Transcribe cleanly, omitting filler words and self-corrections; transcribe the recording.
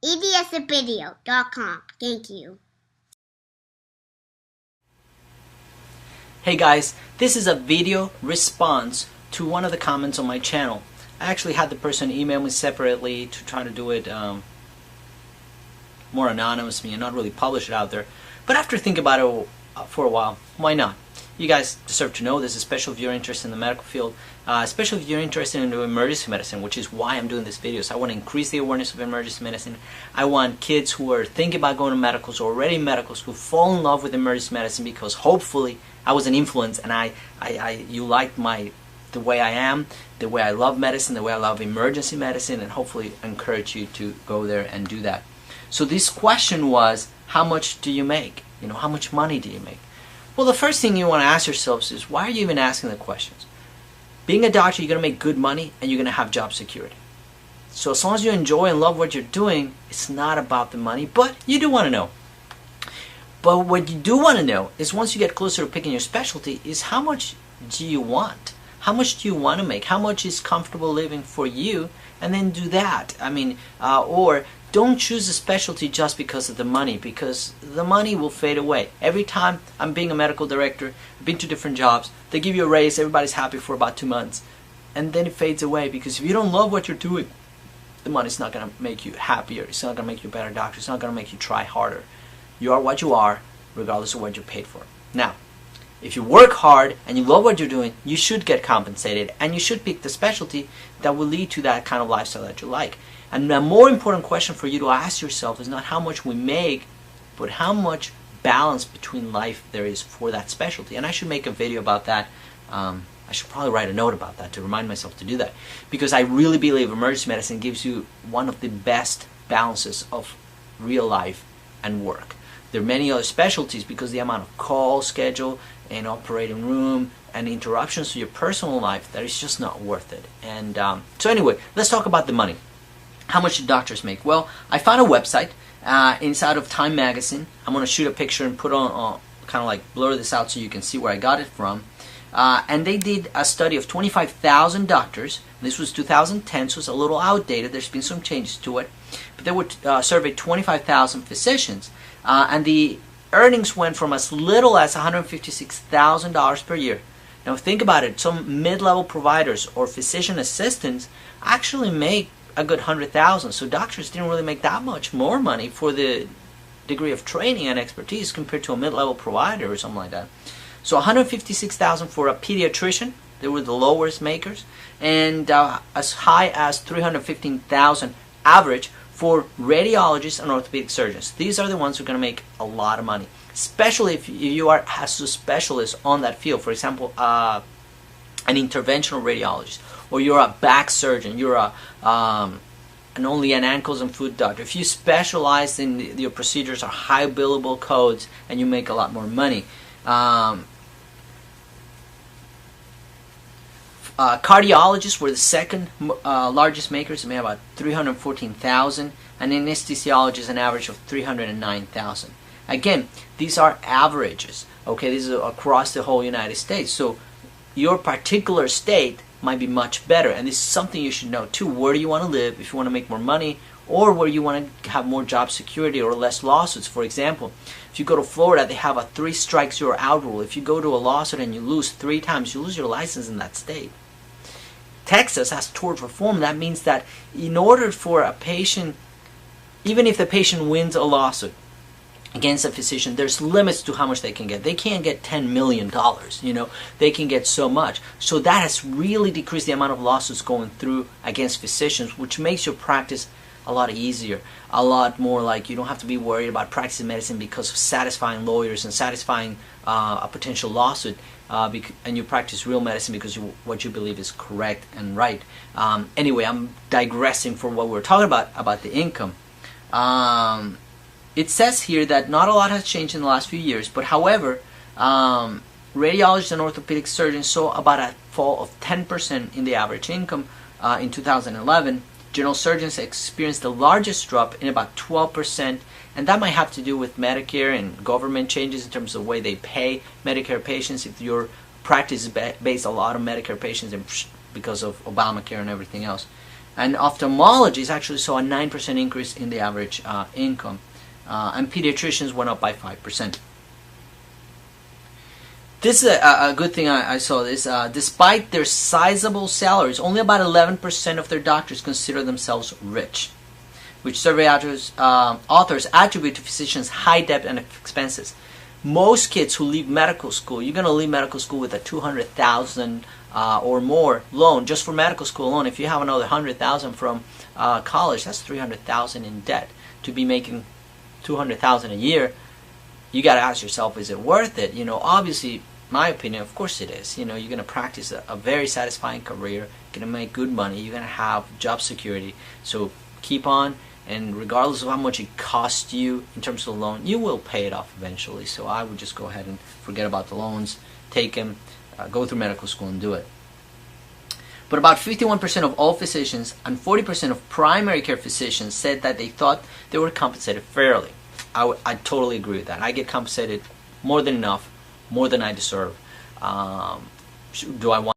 EDSvideo.com. Thank you. Hey guys, this is a video response to one of the comments on my channel. I actually had the person email me separately to try to do it more anonymously and not really publish it out there. But after thinking about it for a while, why not? You guys deserve to know this, especially if you're interested in the medical field, especially if you're interested in emergency medicine, which is why I'm doing this video. So I want to increase the awareness of emergency medicine. I want kids who are thinking about going to medicals or already in medicals who fall in love with emergency medicine because hopefully I was an influence and you liked the way I am, the way I love medicine, the way I love emergency medicine, and hopefully encourage you to go there and do that. So this question was, how much do you make? How much money do you make? Well, the first thing you want to ask yourselves is, why are you even asking the questions? Being a doctor, you're going to make good money and you're going to have job security. So as long as you enjoy and love what you're doing, it's not about the money, but you do want to know. But what you do want to know is, once you get closer to picking your specialty, is how much do you want? How much do you want to make? How much is comfortable living for you? And then do that. Or don't choose a specialty just because of the money, because the money will fade away. Every time I'm being a medical director, I've been to different jobs, they give you a raise, everybody's happy for about 2 months. And then it fades away, because if you don't love what you're doing, the money's not going to make you happier. It's not going to make you a better doctor. It's not going to make you try harder. You are what you are, regardless of what you're paid for. Now, if you work hard and you love what you're doing, you should get compensated, and you should pick the specialty that will lead to that kind of lifestyle that you like. And the more important question for you to ask yourself is not how much we make, but how much balance between life there is for that specialty. And I should make a video about that. I should probably write a note about that to remind myself to do that, because I really believe emergency medicine gives you one of the best balances of real life and work. There are many other specialties, because the amount of call schedule and operating room and interruptions to your personal life, that is just not worth it. And so anyway, let's talk about the money. How much do doctors make? Well, I found a website inside of Time Magazine. I'm going to shoot a picture and put on, kind of like blur this out so you can see where I got it from. And they did a study of 25,000 doctors. This was 2010, so it's a little outdated. There's been some changes to it. But they would survey 25,000 physicians. And the earnings went from as little as $156,000 per year. Now think about it. Some mid-level providers or physician assistants actually make a good 100,000. So doctors didn't really make that much more money for the degree of training and expertise compared to a mid-level provider or something like that. So 156,000 for a pediatrician. They were the lowest makers, and as high as 315,000 average for radiologists and orthopedic surgeons. These are the ones who are going to make a lot of money, especially if you are a specialist on that field. For example, an interventional radiologist, or you're a back surgeon, you're only an ankles and foot doctor. If you specialize in your procedures are high billable codes, and you make a lot more money. Cardiologists were the second largest makers. They made about 314,000, and anesthesiologists an average of 309,000. Again, these are averages. Okay, these are across the whole United States. So your particular state might be much better, and this is something you should know too. Where do you want to live if you want to make more money, or where you want to have more job security or less lawsuits? For example, if you go to Florida, they have a 3 strikes you're out rule. If you go to a lawsuit and you lose 3 times, you lose your license in that state. Texas has tort reform. That means that in order for a patient, even if the patient wins a lawsuit against a physician, there's limits to how much they can get. They can't get $10 million, they can get so much. So that has really decreased the amount of lawsuits going through against physicians, which makes your practice a lot easier, a lot more like you don't have to be worried about practicing medicine because of satisfying lawyers and satisfying a potential lawsuit, and you practice real medicine because what you believe is correct and right. Anyway, I'm digressing from what we're talking about the income. It says here that not a lot has changed in the last few years, but however, radiologists and orthopedic surgeons saw about a fall of 10% in the average income in 2011. General surgeons experienced the largest drop in about 12%, and that might have to do with Medicare and government changes in terms of the way they pay Medicare patients. If your practice is based a lot on Medicare patients and because of Obamacare and everything else. And ophthalmologists actually saw a 9% increase in the average income. And pediatricians went up by 5%. This is a good thing I saw this. Despite their sizable salaries, only about 11% of their doctors consider themselves rich, which survey authors attribute to physicians' high debt and expenses. Most kids who leave medical school, you're going to leave medical school with a $200,000 or more loan just for medical school alone. If you have another $100,000 from college, that's $300,000 in debt. To be making $200,000 a year, you got to ask yourself, is it worth it? Obviously, my opinion, of course it is. You're going to practice a very satisfying career, you're going to make good money, you're going to have job security. So keep on, and regardless of how much it costs you in terms of the loan, you will pay it off eventually. So I would just go ahead and forget about the loans, take them, go through medical school and do it. But about 51% of all physicians and 40% of primary care physicians said that they thought they were compensated fairly. I totally agree with that. I get compensated more than enough, more than I deserve. Do I want